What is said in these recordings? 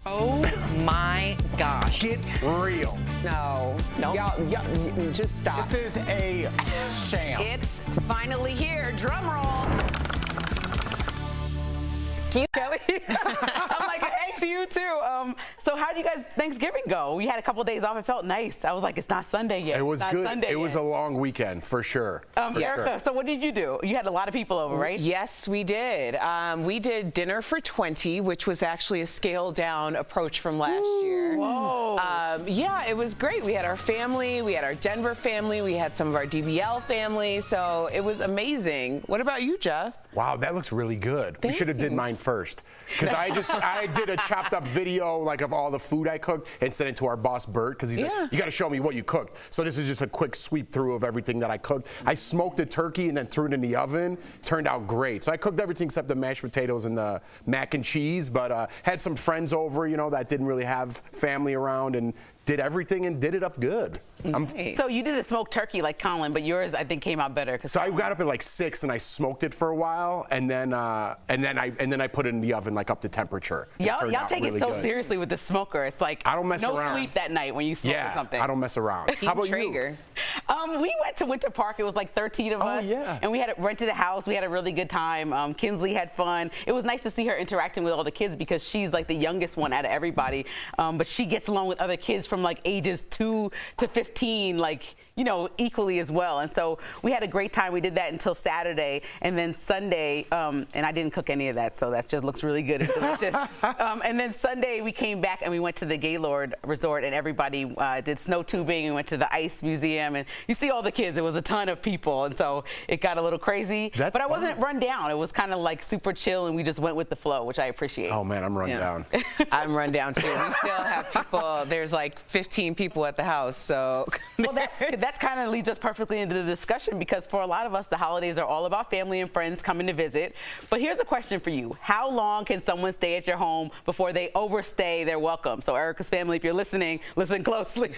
Oh my gosh. Get real. No. Y'all, just stop. This is a sham. It's finally here. Drum roll. Cute. Kelly. I'm like, hey, to you too. So how did you guys Thanksgiving go? We had a couple days off. It felt nice. I was like, it's not Sunday yet. It was It's not good. Sunday It was yet. a long weekend for sure. Erica, so what did you do? You had a lot of people over, right? Yes, we did. We did dinner for 20, which was actually a scaled down approach from last year. Whoa. Yeah, it was great. We had our family, we had our Denver family, we had some of our DBL family, so it was amazing. What about you, Jeff? Wow, that looks really good. We should have did mine first, because I did a chopped up video like of all the food I cooked and sent it to our boss Bert, because he's like, you got to show me what you cooked. So this is just a quick sweep through of everything that I cooked. I smoked the turkey and then threw it in the oven. Turned out great. So I cooked everything except the mashed potatoes and the mac and cheese, but had some friends over, you know, that didn't really have family around, and did everything and did it up good. So you did the smoked turkey like Colin, but yours I think came out better. So I got up at like 6 and I smoked it for a while, and then I put it in the oven like up to temperature. Y'all take it so seriously with the smoker. It's like I don't mess no around. sleep that night when you smoke something. I don't mess around. How about Traeger. you? We went to Winter Park. It was like 13 of us. Yeah. And we had rented a house. We had a really good time. Kinsley had fun. It was nice to see her interacting with all the kids because she's like the youngest one out of everybody. But she gets along with other kids from like ages 2 to 15, like, you know, equally as well. And so we had a great time. We did that until Saturday, and then Sunday, and I didn't cook any of that, so that just looks really good and delicious. And then Sunday we came back and we went to the Gaylord Resort, and everybody did snow tubing. We went to the Ice Museum, and you see all the kids. There was a ton of people, and so it got a little crazy. But I wasn't run down. It was kind of like super chill, and we just went with the flow, which I appreciate. Oh man, I'm run down. I'm run down too. We still have people. There's like 15 people at the house, so. Well, that's kind of leads us perfectly into the discussion, because for a lot of us, the holidays are all about family and friends coming to visit. But here's a question for you. How long can someone stay at your home before they overstay their welcome? So Erica's family, if you're listening, listen closely.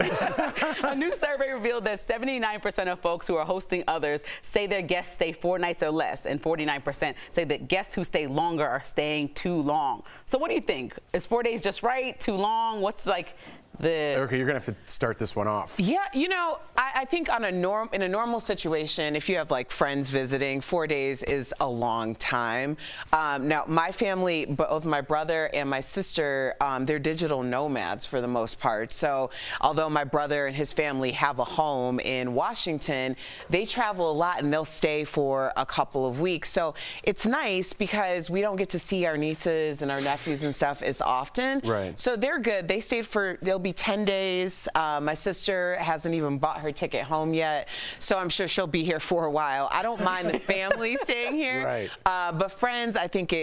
A new survey revealed that 79% of folks who are hosting others say their guests stay 4 nights or less, and 49% say that guests who stay longer are staying too long. So what do you think? Is 4 days just right? Too long? What's like Erica, you're gonna have to start this one off. Yeah, you know, I think in a normal situation, if you have like friends visiting, 4 days is a long time. Now, my family, both my brother and my sister, they're digital nomads for the most part. So although my brother and his family have a home in Washington, they travel a lot and they'll stay for a couple of weeks. So it's nice because we don't get to see our nieces and our nephews and stuff as often. Right. So they're good. They'll be 10 days. My sister hasn't even bought her ticket home yet, so I'm sure she'll be here for a while. I don't mind the family staying here, right. But friends, I think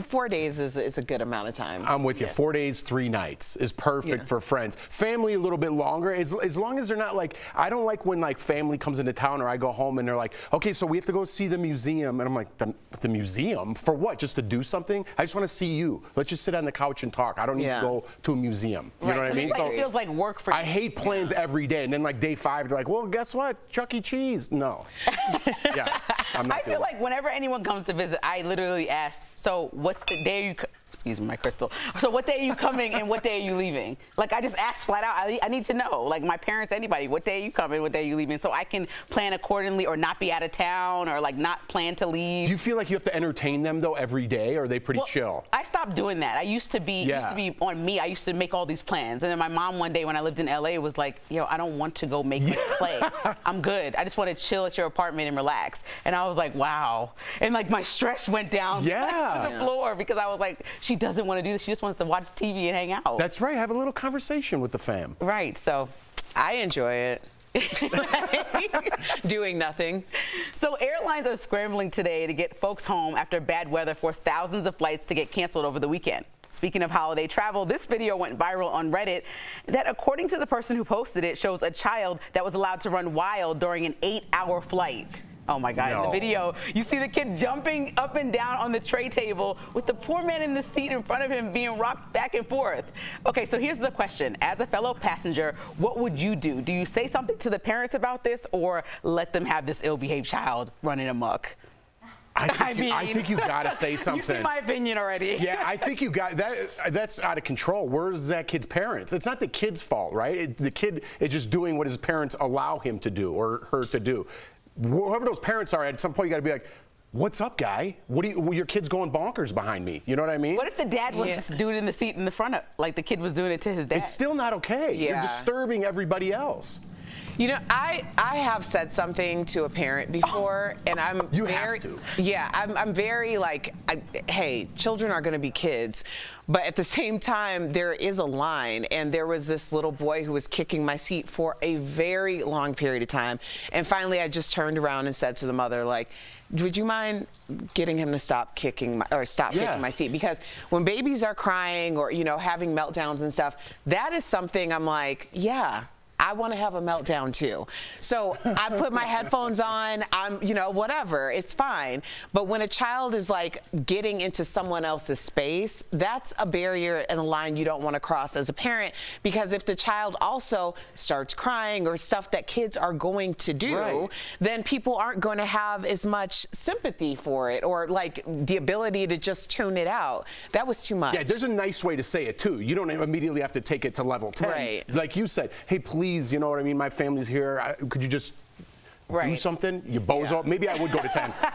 4 days is a good amount of time. I'm with you. 4 days, 3 nights is perfect for friends. Family a little bit longer, as long as they're not like, I don't like when like family comes into town or I go home and they're like, okay, so we have to go see the museum, and I'm like, the museum? For what? Just to do something? I just want to see you. Let's just sit on the couch and talk. I don't need to go to a museum. You know what I mean? So it feels like work for you. I hate plans every day, and then like day 5, they're like, well, guess what? Chuck E. Cheese. No. Yeah, I'm not I feel like whenever anyone comes to visit, I literally ask, so what's the day excuse me, my crystal. So what day are you coming and what day are you leaving? Like, I just ask flat out. I need to know, like my parents, anybody, what day are you coming, what day are you leaving? So I can plan accordingly or not be out of town or like not plan to leave. Do you feel like you have to entertain them though every day, or are they pretty chill? I stopped doing that. I used to be on me. I used to make all these plans. And then my mom one day when I lived in LA was like, yo, I don't want to go make a play. I'm good. I just want to chill at your apartment and relax. And I was like, wow. And like my stress went down to the floor because I was like, she doesn't want to do this. She just wants to watch TV and hang out. That's right. Have a little conversation with the fam. Right. So I enjoy it. Doing nothing. So airlines are scrambling today to get folks home after bad weather forced thousands of flights to get canceled over the weekend. Speaking of holiday travel, this video went viral on Reddit that, according to the person who posted it, shows a child that was allowed to run wild during an 8-hour flight. Oh my God, in the video, you see the kid jumping up and down on the tray table with the poor man in the seat in front of him being rocked back and forth. Okay, so here's the question. As a fellow passenger, what would you do? Do you say something to the parents about this or let them have this ill-behaved child running amok? I think you gotta say something. You see my opinion already. Yeah, I think you got that. That's out of control. Where's that kid's parents? It's not the kid's fault, right? The kid is just doing what his parents allow him to do or her to do. Whoever those parents are, at some point you gotta be like, what's up, guy? Your kid's going bonkers behind me. You know what I mean? What if the dad was doing it in the seat in the front of, like the kid was doing it to his dad? It's still not okay. Yeah. You're disturbing everybody else. You know, I have said something to a parent before, and I'm You very, have to. Yeah, I'm very like, hey, children are going to be kids, but at the same time, there is a line, and there was this little boy who was kicking my seat for a very long period of time, and finally, I just turned around and said to the mother, like, would you mind getting him to stop kicking kicking my seat? Because when babies are crying or, you know, having meltdowns and stuff, that is something I'm like, yeah, I want to have a meltdown too. So I put my headphones on, I'm, you know, whatever, it's fine. But when a child is like getting into someone else's space, that's a barrier and a line you don't want to cross as a parent, because if the child also starts crying or stuff that kids are going to do, then people aren't going to have as much sympathy for it or like the ability to just tune it out. That was too much. Yeah, there's a nice way to say it too. You don't immediately have to take it to level 10. Right. Like you said, hey, please, you know what I mean? My family's here. Could you just do something? You bozo. Yeah. Maybe I would go to 10. Yeah,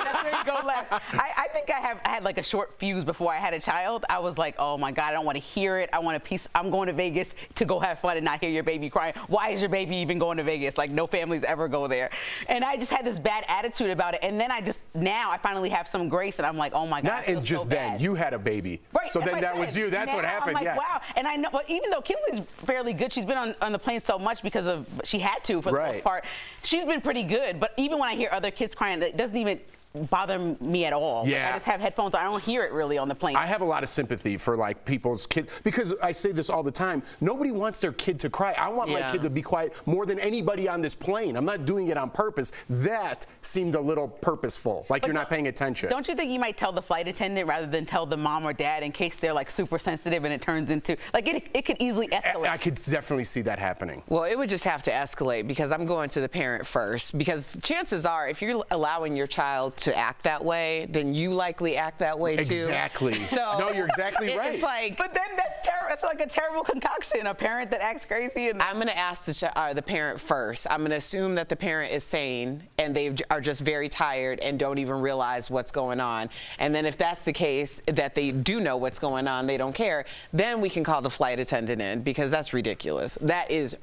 that's where you go left. I think I had like a short fuse before I had a child. I was like, oh my God, I don't want to hear it. I want a piece. I'm going to Vegas to go have fun and not hear your baby crying. Why is your baby even going to Vegas? Like, no families ever go there. And I just had this bad attitude about it. And then now I finally have some grace, and I'm like, oh my God. Not in just then. You had a baby. Right. So then that was you. That's what happened. I'm like, wow. And I know, well, even though Kinsley's fairly good, she's been on the plane so much because of she had to for the most part. She's been pretty good. But even when I hear other kids crying, it doesn't even bother me at all. Yeah. Like, I just have headphones. I don't hear it really on the plane. I have a lot of sympathy for like people's kids, because I say this all the time. Nobody wants their kid to cry. I want my kid to be quiet more than anybody on this plane. I'm not doing it on purpose. That seemed a little purposeful, like you're not paying attention. Don't you think you might tell the flight attendant rather than tell the mom or dad in case they're like super sensitive and it turns into, like it could easily escalate? I could definitely see that happening. Well, it would just have to escalate, because I'm going to the parent first, because chances are if you're allowing your child to act that way, then you likely act that way too. Exactly. So no, you're exactly right. It's like, but then that's terrible. It's like a terrible concoction. A parent that acts crazy. And I'm going to ask the parent first. I'm going to assume that the parent is sane and they are just very tired and don't even realize what's going on. And then if that's the case, that they do know what's going on, they don't care, then we can call the flight attendant in, because that's ridiculous. That is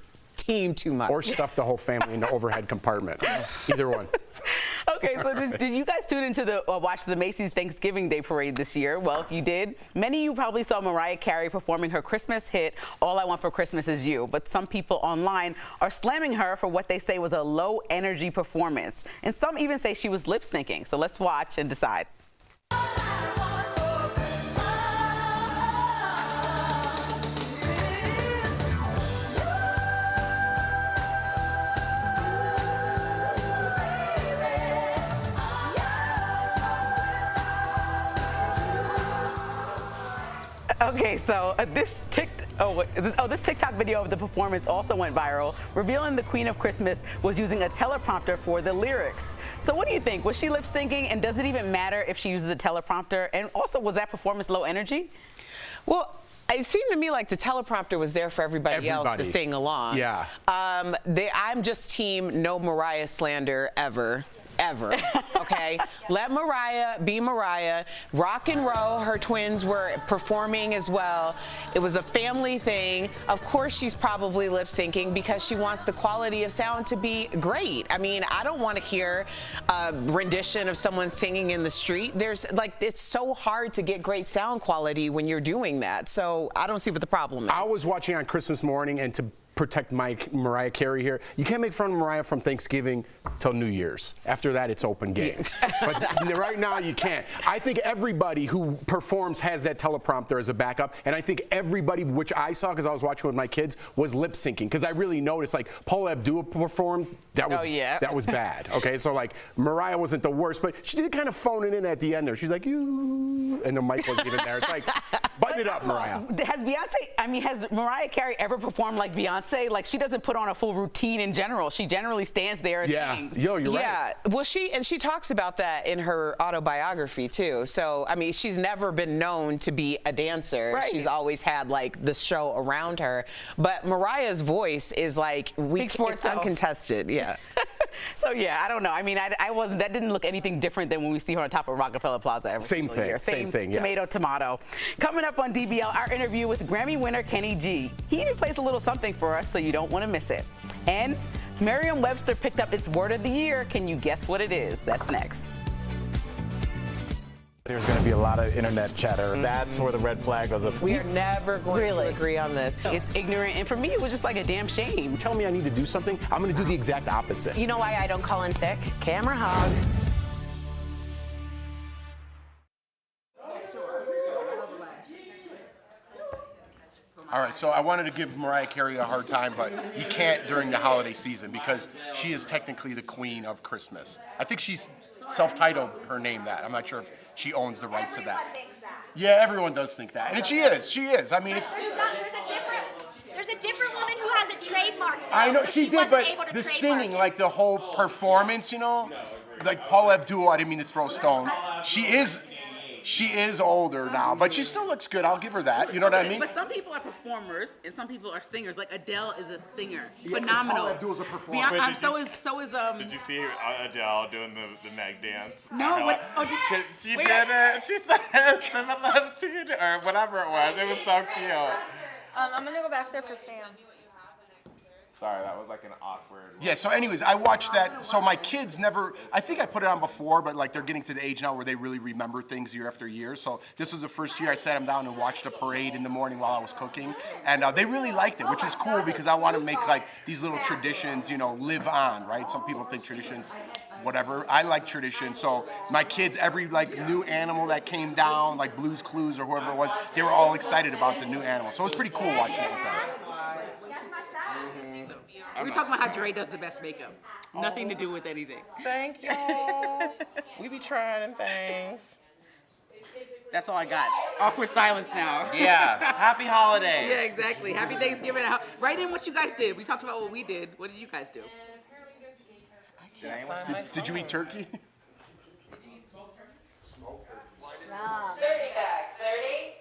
too much. Or stuff the whole family in the overhead compartment. Either one. Okay, so did you guys tune into the watch the Macy's Thanksgiving Day Parade this year? Well, if you did, many of you probably saw Mariah Carey performing her Christmas hit, All I Want for Christmas Is You. But some people online are slamming her for what they say was a low-energy performance. And some even say she was lip-syncing. So let's watch and decide. Okay, so this TikTok video of the performance also went viral, revealing the Queen of Christmas was using a teleprompter for the lyrics. So what do you think? Was she lip syncing, and does it even matter if she uses a teleprompter? And also, was that performance low energy? Well, it seemed to me like the teleprompter was there for everybody else to sing along. Yeah. I'm just team no Mariah slander ever. Okay? Let Mariah be Mariah. Rock and Roll, her twins were performing as well. It was a family thing. Of course she's probably lip syncing because she wants the quality of sound to be great. I mean, I don't want to hear a rendition of someone singing in the street. It's so hard to get great sound quality when you're doing that. So I don't see what the problem is. I was watching on Christmas morning, and to protect Mariah Carey here, you can't make fun of Mariah from Thanksgiving till New Year's. After that, it's open game. But right now, you can't. I think everybody who performs has that teleprompter as a backup, and I think everybody, which I saw because I was watching with my kids, was lip syncing, because I really noticed, like, Paula Abdul performed. That was bad. Okay, so like Mariah wasn't the worst, but she did kind of phone it in at the end there. She's like, you, and the mic wasn't even there. It's like, Button it up, Mariah. Has Mariah Carey ever performed like Beyonce? Like, she doesn't put on a full routine in general. She generally stands there and sings. Yo, you're right. Yeah, well, she talks about that in her autobiography too. So, I mean, she's never been known to be a dancer. Right. She's always had like the show around her. But Mariah's voice is like it's uncontested. Yeah. So yeah, I don't know. I mean, I wasn't. That didn't look anything different than when we see her on top of Rockefeller Plaza every Same single thing. year. Same thing. Yeah. Tomato, tomato. Coming up on DBL, our interview with Grammy winner Kenny G. He even plays a little something for us, so you don't want to miss it. And Merriam-Webster picked up its word of the year. Can you guess what it is? That's next. There's going to be a lot of internet chatter. That's where the red flag goes up. We are never going to agree on this. It's ignorant, and for me, it was just like a damn shame. Tell me I need to do something, I'm going to do the exact opposite. You know why I don't call in sick? Camera hog. All right, so I wanted to give Mariah Carey a hard time, but you can't during the holiday season because she is technically the queen of Christmas. I think she's self-titled her name that. I'm not sure if she owns the rights to that. Everyone thinks that. Yeah, everyone does think that. And she is. I mean, it's... There's a different woman who has it trademarked. I know, so she did, wasn't but able to the trademark singing, it. like the whole performance, you know? Like Paula Abdul, I didn't mean to throw a stone. She is older now, but she still looks good. I'll give her that. You know what I mean? But some people are performers and some people are singers. Like Adele is a singer, phenomenal. Paula Abdul's a performer. So is Did you see Adele doing the Meg dance? No, what? Oh, She did it. She said similar to you, or whatever it was. It was so cute. I'm gonna go back there for Sam. Sorry, that was like an awkward. Yeah, so anyways, I watched that. So my kids never, I think I put it on before, but like they're getting to the age now where they really remember things year after year. So this was the first year I sat them down and watched a parade in the morning while I was cooking. And they really liked it, which is cool because I want to make like these little traditions, you know, live on, right? Some people think traditions, whatever. I like tradition. So my kids, every like new animal that came down, like Blue's Clues or whoever it was, they were all excited about the new animal. So it was pretty cool watching it with them. We were talking about how Dre does the best makeup. Nothing to do with anything. Thank you. We be trying things. That's all I got. Awkward silence now. Yeah. Happy holidays. Yeah, exactly. Happy Thanksgiving. Write in what you guys did. We talked about what we did. What did you guys do? Did you eat turkey? 30 back, 30.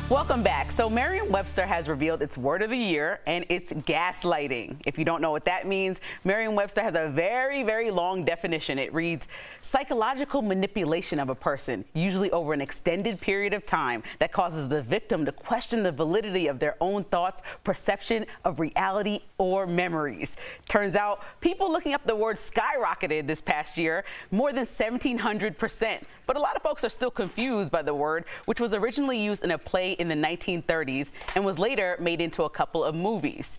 Welcome back. So Merriam-Webster has revealed its word of the year, and it's gaslighting. If you don't know what that means, Merriam-Webster has a very, very long definition. It reads, psychological manipulation of a person, usually over an extended period of time, that causes the victim to question the validity of their own thoughts, perception of reality, or memories. Turns out, people looking up the word skyrocketed this past year, more than 1,700%. But a lot of folks are still confused by the word, which was originally used in a play in the 1930s and was later made into a couple of movies.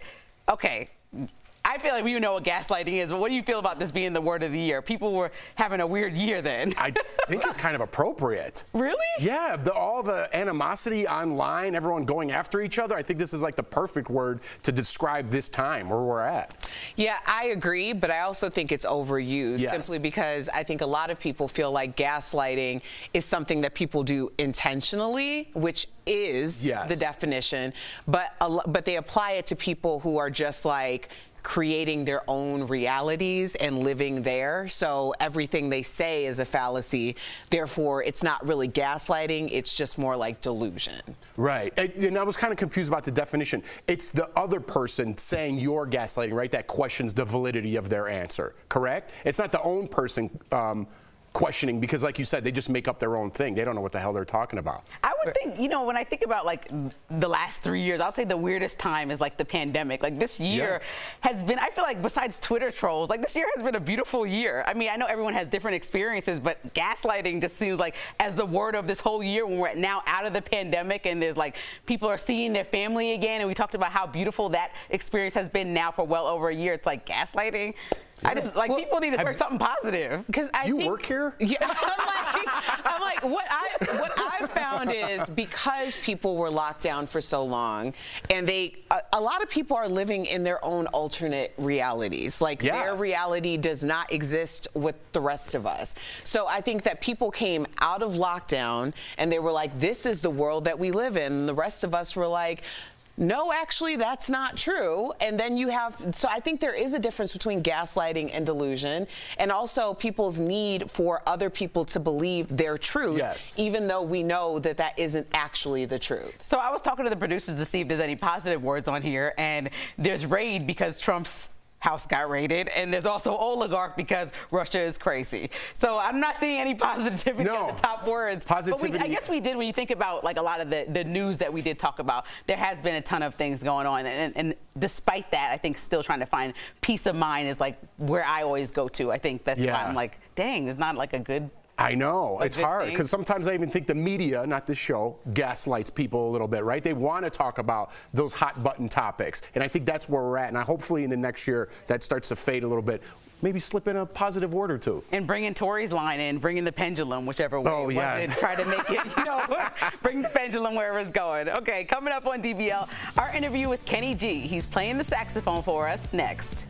Okay, I feel like we know what gaslighting is, but what do you feel about this being the word of the year? People were having a weird year then. I think it's kind of appropriate. Really? Yeah, all the animosity online, everyone going after each other. I think this is like the perfect word to describe this time where we're at. Yeah, I agree, but I also think it's overused Yes. simply because I think a lot of people feel like gaslighting is something that people do intentionally, which is Yes. the definition, but they apply it to people who are just like creating their own realities and living there. So everything they say is a fallacy. Therefore, it's not really gaslighting. It's just more like delusion. Right. And I was kind of confused about the definition. It's the other person saying you're gaslighting, right, that questions the validity of their answer, correct? It's not the own person questioning because, like you said, they just make up their own thing. They don't know what the hell they're talking about. I would think, you know, when I think about like the last 3 years, I'll say the weirdest time is like the pandemic. Like this year has been, I feel like besides Twitter trolls, like this year has been a beautiful year. I mean, I know everyone has different experiences, but gaslighting just seems like as the word of this whole year when we're now out of the pandemic and there's like people are seeing their family again. And we talked about how beautiful that experience has been now for well over a year. It's like gaslighting. I just like people need to start something positive. Because I think, work here? Yeah, I'm like what I've found is because people were locked down for so long, and a lot of people are living in their own alternate realities. Like their reality does not exist with the rest of us. So I think that people came out of lockdown and they were like, "This is the world that we live in." And the rest of us were like, no, actually, that's not true. And then you have, so I think there is a difference between gaslighting and delusion, and also people's need for other people to believe their truth, even though we know that that isn't actually the truth. So I was talking to the producers to see if there's any positive words on here, and there's raid because Trump's house got raided, and there's also oligarch because Russia is crazy. So I'm not seeing any positivity on the top words. Positivity. But I guess we did, when you think about like a lot of the news that we did talk about, there has been a ton of things going on. And despite that, I think still trying to find peace of mind is like where I always go to. I think that's why I'm like, dang, it's not like a good. I know, it's hard, thing. because sometimes I even think the media, not this show, gaslights people a little bit, right? They want to talk about those hot button topics, and I think that's where we're at, and hopefully in the next year that starts to fade a little bit. Maybe slip in a positive word or two. And bring in Tori's line in, bring in the pendulum, whichever way. Oh, yeah. Try to make it, you know, bring the pendulum wherever it's going. Okay, coming up on DBL, our interview with Kenny G. He's playing the saxophone for us next.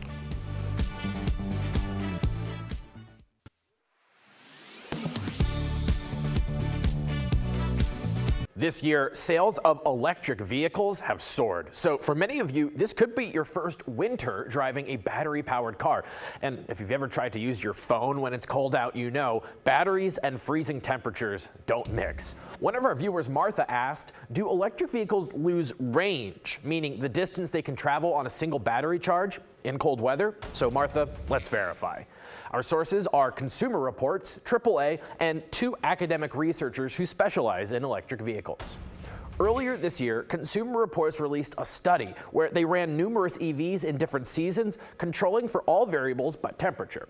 This year, sales of electric vehicles have soared. So for many of you, this could be your first winter driving a battery-powered car. And if you've ever tried to use your phone when it's cold out, you know batteries and freezing temperatures don't mix. One of our viewers, Martha, asked, do electric vehicles lose range, meaning the distance they can travel on a single battery charge in cold weather? So Martha, let's verify. Our sources are Consumer Reports, AAA, and 2 academic researchers who specialize in electric vehicles. Earlier this year, Consumer Reports released a study where they ran numerous EVs in different seasons, controlling for all variables but temperature.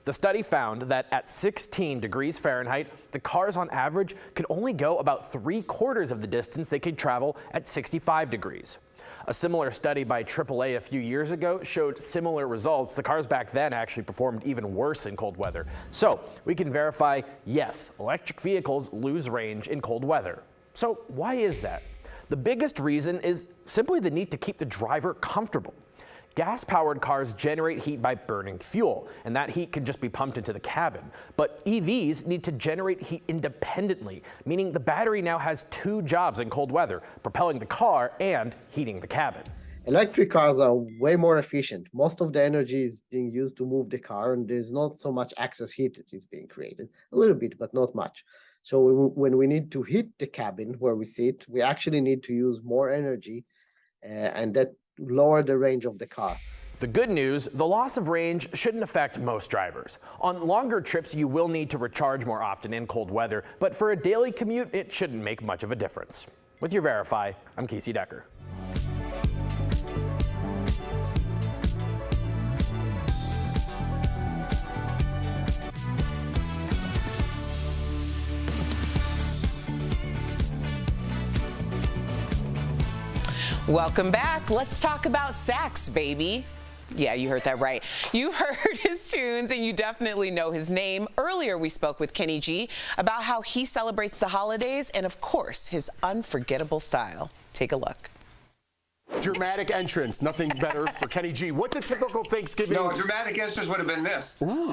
The study found that at 16 degrees Fahrenheit, the cars on average could only go about 3/4 of the distance they could travel at 65 degrees. A similar study by AAA a few years ago showed similar results. The cars back then actually performed even worse in cold weather. So we can verify, yes, electric vehicles lose range in cold weather. So why is that? The biggest reason is simply the need to keep the driver comfortable. Gas-powered cars generate heat by burning fuel, and that heat can just be pumped into the cabin. But EVs need to generate heat independently, meaning the battery now has 2 jobs in cold weather, propelling the car and heating the cabin. Electric cars are way more efficient. Most of the energy is being used to move the car, and there's not so much excess heat that is being created. A little bit, but not much. So when we need to heat the cabin where we sit, we actually need to use more energy, and that lower the range of the car. The good news, the loss of range shouldn't affect most drivers. On longer trips, you will need to recharge more often in cold weather, but for a daily commute, it shouldn't make much of a difference. With your Verify, I'm Casey Decker. Welcome back. Let's talk about sax, baby. Yeah, you heard that right. You heard his tunes and you definitely know his name. Earlier, we spoke with Kenny G about how he celebrates the holidays and, of course, his unforgettable style. Take a look. Dramatic entrance, nothing better for Kenny G. What's a typical Thanksgiving? No, a dramatic entrance would have been this. Ooh.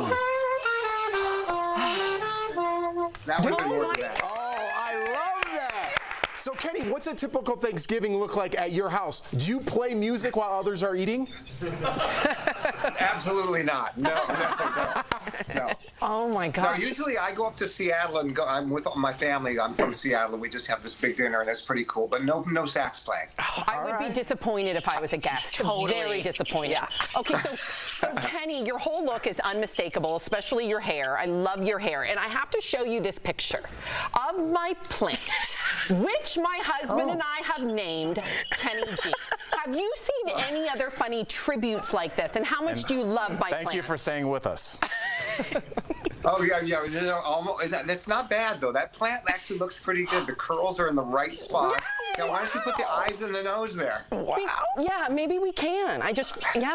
That would have been more dramatic. Oh, I love that. So, Kenny, what's a typical Thanksgiving look like at your house? Do you play music while others are eating? Absolutely not. No. Oh my Now, gosh. usually I go up to Seattle and go. I'm with my family. I'm from Seattle. We just have this big dinner, and it's pretty cool. But no sax playing. I would be disappointed if I was a guest. Totally. Very disappointed. Yeah. Okay, so Kenny, your whole look is unmistakable, especially your hair. I love your hair. And I have to show you this picture of my plant, which my husband and I have named Kenny G. Have you seen any other funny tributes like this? And how much do you love my plant? Thank you for staying with us. Oh yeah. You know, that's not bad though. That plant actually looks pretty good. The curls are in the right spot. Now, why don't you put the eyes and the nose there? Wow. Yeah, maybe we can.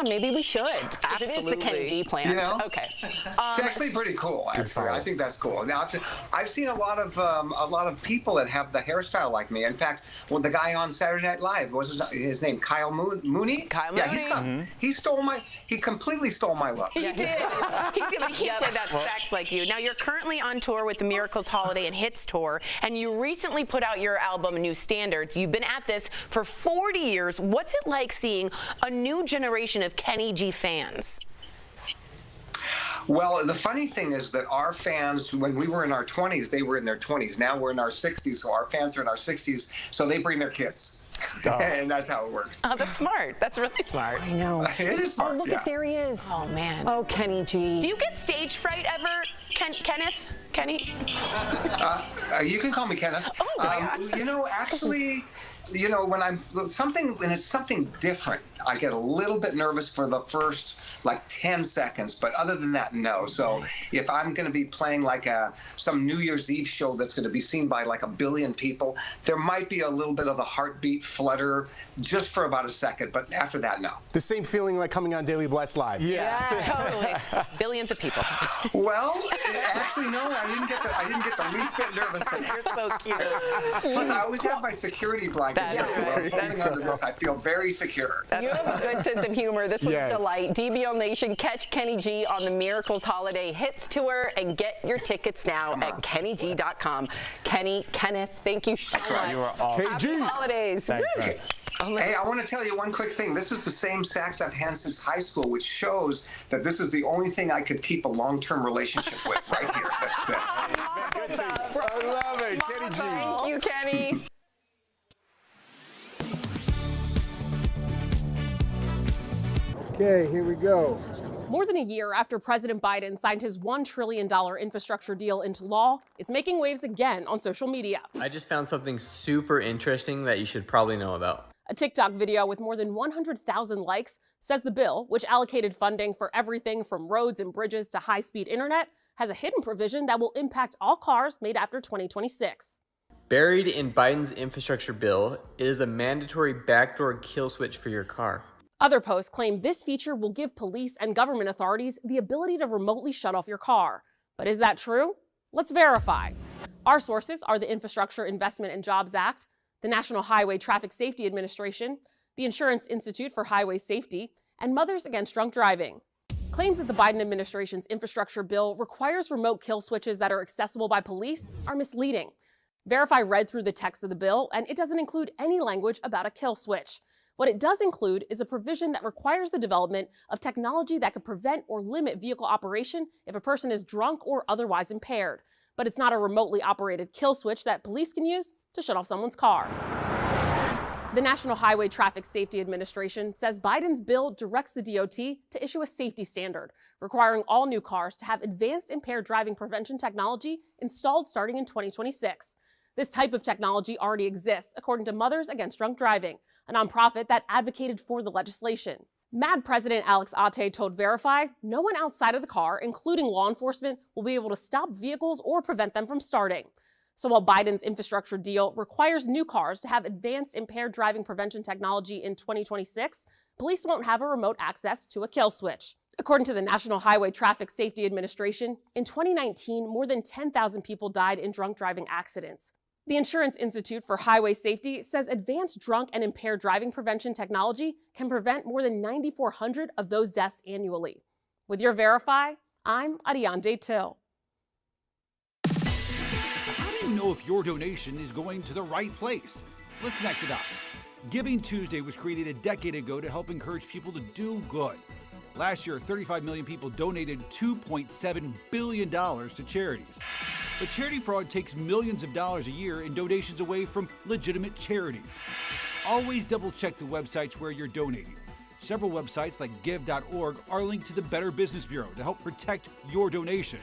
Maybe we should. 'Cause it is the Kenny G plant. You know? Okay. It's actually pretty cool. Actually, I think that's cool. Now, I've seen a lot of people that have the hairstyle like me. In fact, the guy on Saturday Night Live, what was his name? Kyle Mooney. Kyle Mooney. He completely stole my look. Yeah, He did, but he can't play that sax like you. Now, you're currently on tour with the Miracles Holiday and Hits Tour, and you recently put out your album, New Standards. You've been at this for 40 years. What's it like seeing a new generation of Kenny G fans? Well, the funny thing is that our fans, when we were in our 20s, they were in their 20s. Now we're in our 60s, so our fans are in our 60s, so they bring their kids. And that's how it works. Oh, that's smart. That's really smart. I know. It is smart. Oh, look there he is. Oh, man. Oh, Kenny G. Do you get stage fright ever, Kenneth? Kenny? You can call me Kenneth. Oh, my God. You know, actually, you know, when it's something different, I get a little bit nervous for the first like 10 seconds, but other than that, no. So if I'm going to be playing like some New Year's Eve show that's going to be seen by like 1 billion people, there might be a little bit of a heartbeat flutter just for about a second, but after that, no. The same feeling like coming on Daily Blast Live. Yeah, totally. Billions of people. Well, actually, no, I didn't get the least bit nervous. You're so cute. Plus, I always have my security blanket. Holding onto this, I feel very secure. You have a good sense of humor. This was a delight. DBL Nation, catch Kenny G on the Miracles Holiday Hits Tour and get your tickets now at KennyG.com. Kenneth, thank you so much. You are awesome. Happy holidays. Thanks, man. Hey, I want to tell you one quick thing. This is the same sax I've had since high school, which shows that this is the only thing I could keep a long-term relationship with right here. That's it. I love it. Kenny G. Thank you, Kenny. Okay, here we go. More than a year after President Biden signed his $1 trillion infrastructure deal into law, it's making waves again on social media. I just found something super interesting that you should probably know about. A TikTok video with more than 100,000 likes says the bill, which allocated funding for everything from roads and bridges to high-speed internet, has a hidden provision that will impact all cars made after 2026. Buried in Biden's infrastructure bill, it is a mandatory backdoor kill switch for your car. Other posts claim this feature will give police and government authorities the ability to remotely shut off your car. But is that true? Let's verify. Our sources are the Infrastructure Investment and Jobs Act, the National Highway Traffic Safety Administration, the Insurance Institute for Highway Safety, and Mothers Against Drunk Driving. Claims that the Biden administration's infrastructure bill requires remote kill switches that are accessible by police are misleading. Verify read through the text of the bill, and it doesn't include any language about a kill switch. What it does include is a provision that requires the development of technology that could prevent or limit vehicle operation if a person is drunk or otherwise impaired. But it's not a remotely operated kill switch that police can use to shut off someone's car. The National Highway Traffic Safety Administration says Biden's bill directs the DOT to issue a safety standard, requiring all new cars to have advanced impaired driving prevention technology installed starting in 2026. This type of technology already exists, according to Mothers Against Drunk Driving, a nonprofit that advocated for the legislation. MAD President Alex Ate told Verify, no one outside of the car, including law enforcement, will be able to stop vehicles or prevent them from starting. So while Biden's infrastructure deal requires new cars to have advanced impaired driving prevention technology in 2026, police won't have a remote access to a kill switch. According to the National Highway Traffic Safety Administration, in 2019, more than 10,000 people died in drunk driving accidents. The Insurance Institute for Highway Safety says advanced drunk and impaired driving prevention technology can prevent more than 9,400 of those deaths annually. With your Verify, I'm Ariane Till. How do you know if your donation is going to the right place? Let's connect the dots. Giving Tuesday was created a decade ago to help encourage people to do good. Last year, 35 million people donated $2.7 billion to charities. But charity fraud takes millions of dollars a year in donations away from legitimate charities. Always double-check the websites where you're donating. Several websites like give.org are linked to the Better Business Bureau to help protect your donation.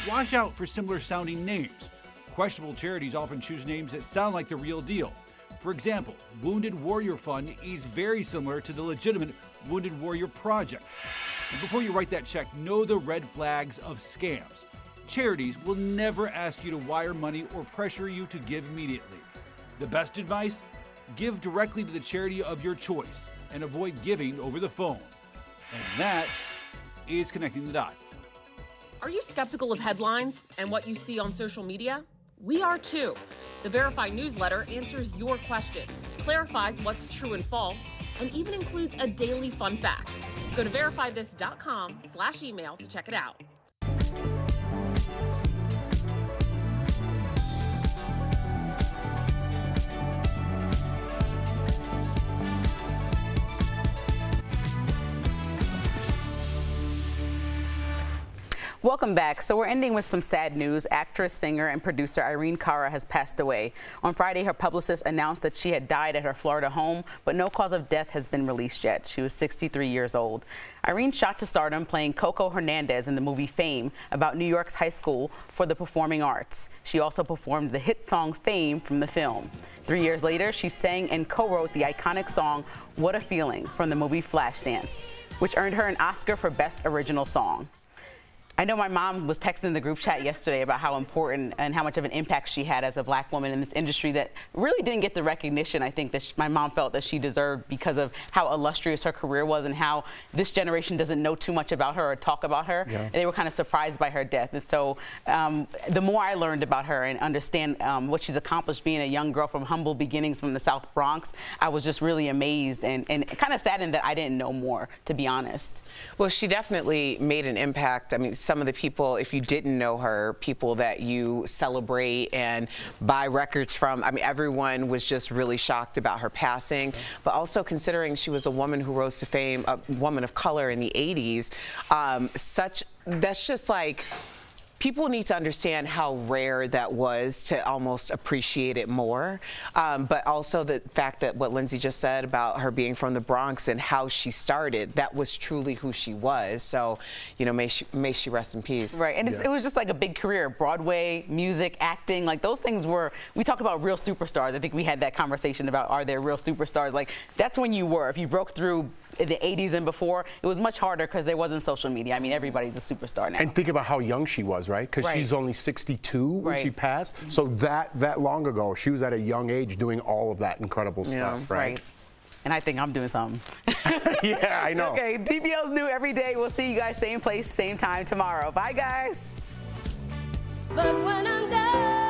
Watch out for similar-sounding names. Questionable charities often choose names that sound like the real deal. For example, Wounded Warrior Fund is very similar to the legitimate Wounded Warrior Project. And before you write that check, know the red flags of scams. Charities will never ask you to wire money or pressure you to give immediately. The best advice? Give directly to the charity of your choice and avoid giving over the phone. And that is Connecting the Dots. Are you skeptical of headlines and what you see on social media? We are too. The Verify newsletter answers your questions, clarifies what's true and false, and even includes a daily fun fact. Go to verifythis.com/email to check it out. Welcome back. So we're ending with some sad news. Actress, singer, and producer Irene Cara has passed away. On Friday, her publicist announced that she had died at her Florida home, but no cause of death has been released yet. She was 63 years old. Irene shot to stardom playing Coco Hernandez in the movie Fame about New York's high school for the performing arts. She also performed the hit song Fame from the film. 3 years later, she sang and co-wrote the iconic song What a Feeling from the movie Flashdance, which earned her an Oscar for Best Original Song. I know my mom was texting the group chat yesterday about how important and how much of an impact she had as a black woman in this industry that really didn't get the recognition I think that my mom felt that she deserved because of how illustrious her career was and how this generation doesn't know too much about her or talk about her. Yeah. And they were kind of surprised by her death. And so the more I learned about her and understand what she's accomplished being a young girl from humble beginnings from the South Bronx, I was just really amazed and kind of saddened that I didn't know more, to be honest. Well, she definitely made an impact. I mean, some of the people, if you didn't know her, people that you celebrate and buy records from, I mean, everyone was just really shocked about her passing. But also considering she was a woman who rose to fame, a woman of color in the 80s, that's just like, people need to understand how rare that was to almost appreciate it more. But also the fact that what Lindsay just said about her being from the Bronx and how she started, that was truly who she was. So, you know, may she rest in peace. Right, and it was just like a big career. Broadway, music, acting, like those things were, we talk about real superstars. I think we had that conversation about are there real superstars? Like that's when you were. If you broke through in the 80s and before, it was much harder because there wasn't social media. I mean, everybody's a superstar now. And think about how young she was, right? Because she's only 62 when she passed. So that long ago, she was at a young age doing all of that incredible stuff, right? And I think I'm doing something. Yeah, I know. Okay, DBL's new every day. We'll see you guys same place, same time tomorrow. Bye, guys. But when I'm done